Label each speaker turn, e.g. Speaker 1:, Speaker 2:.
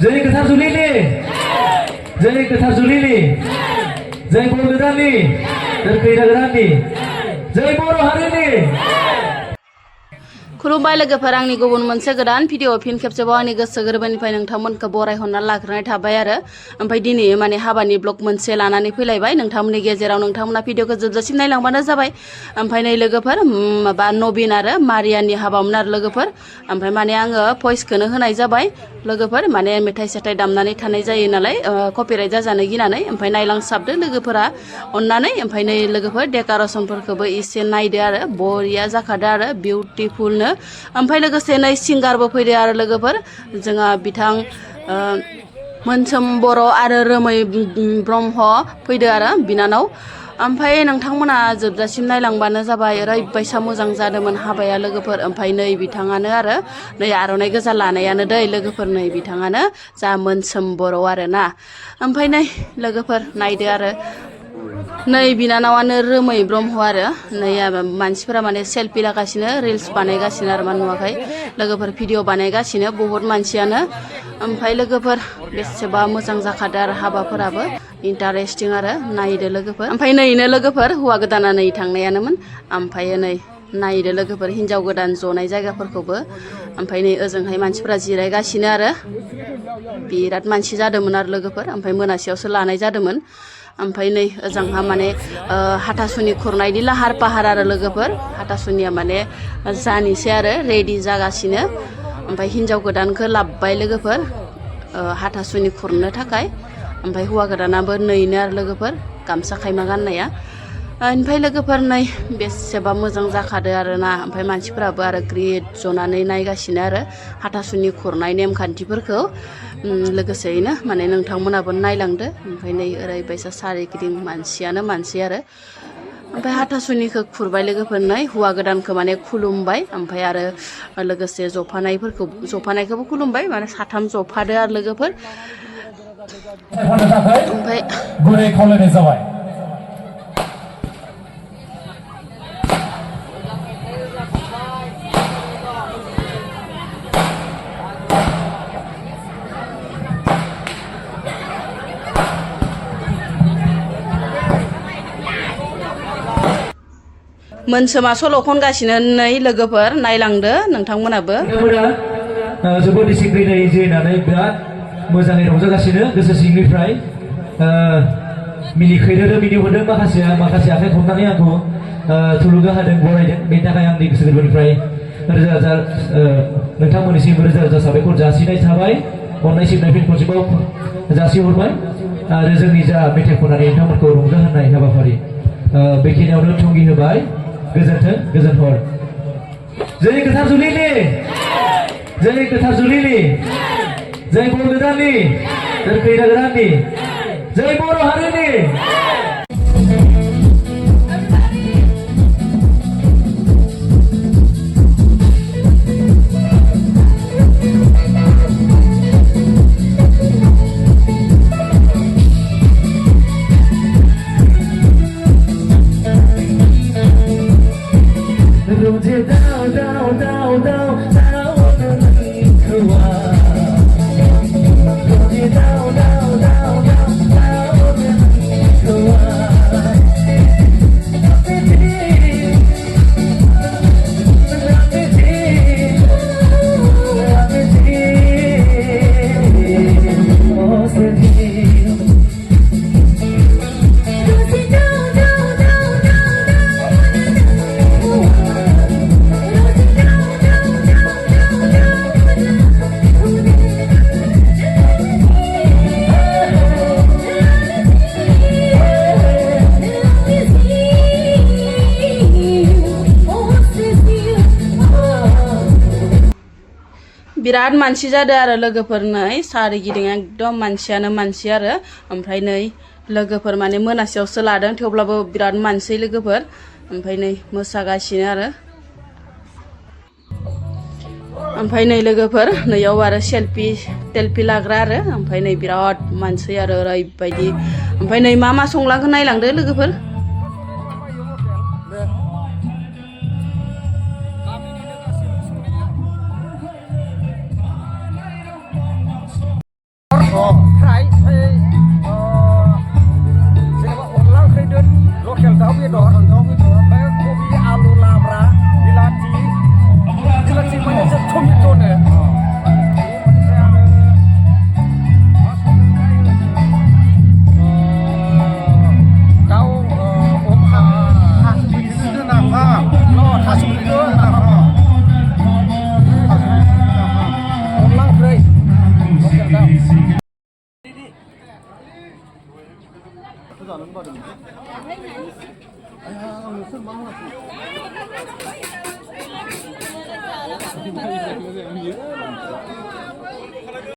Speaker 1: जय गोथार जुलिनि जय गोथार जुलिनि जय बर गोदाननि खैना गोदाननि जय बर' हारिनि
Speaker 2: खुलुमबाय लोगोफोर आंनि गुबुन मोनसे गोदान भिडिअ फिन खेबसेबाव आंनि गोसो गोरबोनिफ्राय नोंथांमोनखौ बरायहरना लाग्रोनाय थाबाय आरो ओमफ्राय दिनै माने हाबानि ब्लग मोनसे लानानै फैलायबाय नोंथांमोननि गेजेराव नोंथांमोना भिडिअखौ जोबजासिम नायलांबानो जाबाय ओमफ्राय नै लोगोफोर माबा नबिन आरो मारियानि हाबामोन आरो लोगोफोर ओमफ्राय माने आङो भइसखौनो होनाय जाबाय लोगोफोर माने मेथाइ सेथाइ दामनानै थानाय जायो नालाय कपिराइट जाजानो गिनानै ओमफ्राय नायलांसाबदो लोगोफोरा अननानै ओमफ्राय नै लोगोफोर डेक'रेसनफोरखौबो एसे नायदो आरो बरिया जाखादो आरो बिउटिफुलनो ओमफ्राय लोगोसे नै सिंगारबो फैदो आरो लोगोफोर जोंहा बिथां मोनसोम बर' आरो रोमै ब्रह्म फैदो आरो बिनानाव ओमफ्राय नोंथांमोना जोबजासिम नायलांबानो जाबाय ओरैबायसा मोजां जादोंमोन हाबाया लोगोफोर ओमफ्राय नै बिथाङानो आरो नै आर'नाइ गोजा लानायानो दै लोगोफोर नै बिथाङानो जा मोनसोम बर' आरो ना ओमफ्राय नै लोगोफोर नायदो आरो नै बिनानावानो रोमै ब्रह्म आरो नै मानसिफोरा माने सेलफि लागासिनो रिल्स बानायगासिनो आरो मा नुवाखै लोगोफोर भिडिअ बानायगासिनो बहुत मानसियानो ओमफ्राय लोगोफोर बेसेबा मोजां जाखादो आरो हाबाफोराबो इन्टारेस्टिं आरो नायदो लोगोफोर ओमफ्राय नैनो लोगोफोर हौवा गोदाना नै थांनायानोमोन ओमफ्राय नै नायदो लोगोफोर हिन्जाव गोदान जनाय जायगाफोरखौबो ओमफ्राय नै ओजोंहाय मानसिफोरा जिरायगासिनो आरो बिराद मानसि जादोंमोन आरो लोगोफोर ओमफ्राय मोनासेयावसो लानाय जादोंमोन ओमफ्राय नै ओजोंहा माने हाथासुनि खुरनायनि लाहार फाहार आरो लोगोफोर हाथासुनिया माने जानोसै आरो रेडि जागासिनो ओमफ्राय हिन्जाव गोदानखौ लाबबाय लोगोफोर हाथासुनि खुरनो थाखाय ओमफ्राय हौवा गोदानाबो नैनो आरो लोगोफोर गामसा खायमा गाननाया ओमफ्राय लोगोफोर नै बेसेबा मोजां जाखादो आरो ना ओमफ्राय मानसिफोराबो आरो ग्रिद जनानै नायगासिनो आरो हाथासुनि खुरनाय नेमखान्थिफोरखौ लोगोसेयैनो माने नोंथांमोनाबो नायलांदो ओमफ्राय नै ओरैबायसा सारिगिदिं मानसियानो मानसि आरो ओमफ्राय हाथासुनिखौ खुरबाय लोगोफोर नै हौवा गोदानखौ माने खुलुमबाय ओमफ्राय आरो लोगोसे जफानायखौबो खुलुमबाय माने साथाम जफादो आरो लोगोफोर ओमफ्राय
Speaker 1: गुरै खावलायनाय जाबाय
Speaker 2: मोनसोमा सल' खनगासिनो नै लोगोफोर नायलांदो नोंथांमोनाबो
Speaker 1: जोबोद डिसिप्लिनै जिरायनानै बिराद मोजाङै रंजागासिनो गोसो सिंनिफ्राय मिनिखैदों मिनिहरदों माखासे आखाइ खबनानै आंखौ थुलुंगा होदों बरायदों बेनि थाखाय आंनि गोसो गोरबोनिफ्राय रोजा रोजा नोंथांमोननिसिम रोजा रोजा साबायखर जासिनाय थाबाय अननाय सिबिनाय फिन खनसेबाव जासिहरबाय आरो जोंनि जा मेथाइ खननानै नोंथांमोनखौ रंजाहोनाय हाबाफारि बेखिनियावनो थुंगि होबाय गोजोन्थों गोजोन हर जय गोथार जुलिनि जय गोथार जुलिनि जय बर गोदाननि खैना गोदाननि जय बर' हारिनि
Speaker 2: बिराद मानसि जादों आरो लोगोफोर नै सारिगिदिं एकदम मानसियानो मानसि आरो ओमफ्राय नै लोगोफोर माने मोनासेयावसो लादों थेवब्लाबो बिराद मानसि लोगोफोर ओमफ्राय नै मोसागासिनो आरो ओमफ्राय नै लोगोफोर नैयाव आरो सेलफि लाग्रा आरो ओमफ्राय नै बिराद मानसि आरो ओरैबायदि ओमफ्राय नै मा संलांखो नायलांदो लोगोफोर
Speaker 3: फ्राय जेनेबा अनला ओंख्रिजों लकेल दाउ बेदर ओमफ्राय कबि आलु लाब्रा बिलाथि माने जों टमेट'नो दाउ थासुमलिखौ अनला ओंख्रि लकेल दाउ